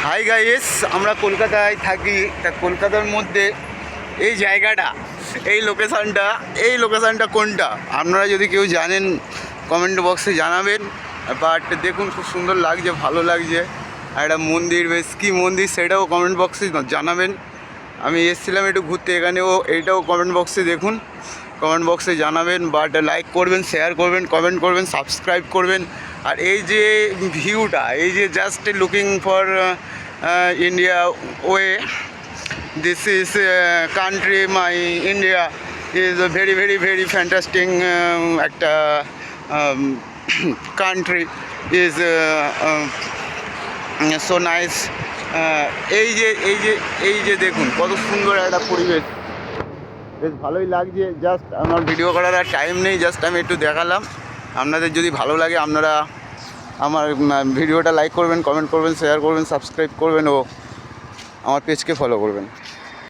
Hi guys, আমরা কলকাতায় থাকি। তা কলকাতার মধ্যে এই জায়গাটা, এই লোকেশানটা কোনটা আপনারা যদি কেউ জানেন কমেন্ট বক্সে জানাবেন। বাট দেখুন, খুব সুন্দর লাগছে, ভালো লাগছে। আর একটা মন্দির, বেশ কী মন্দির সেটাও কমেন্ট বক্সে জানাবেন। আমি এসেছিলাম একটু ঘুরতে, এখানেও এইটাও কমেন্ট বক্সে দেখুন, কমেন্ট বক্সে জানাবেন। বাট লাইক করবেন, শেয়ার করবেন, কমেন্ট করবেন, সাবস্ক্রাইব করবেন। আর এই যে ভিউটা, এই যে just looking for India way, this is country, my India is very very very fantastic একটা কান্ট্রি, ইজ সো নাইস। এই যে দেখুন কত সুন্দর একটা পরিবেশ, বেশ ভালোই লাগছে। জাস্ট আমার ভিডিও করার আর টাইম নেই, জাস্ট আমি একটু দেখালাম। আপনাদের যদি ভালো লাগে আপনারা আমার ভিডিওটা লাইক করবেন, কমেন্ট করবেন, শেয়ার করবেন, সাবস্ক্রাইব করবেন ও আমার পেজকে ফলো করবেন।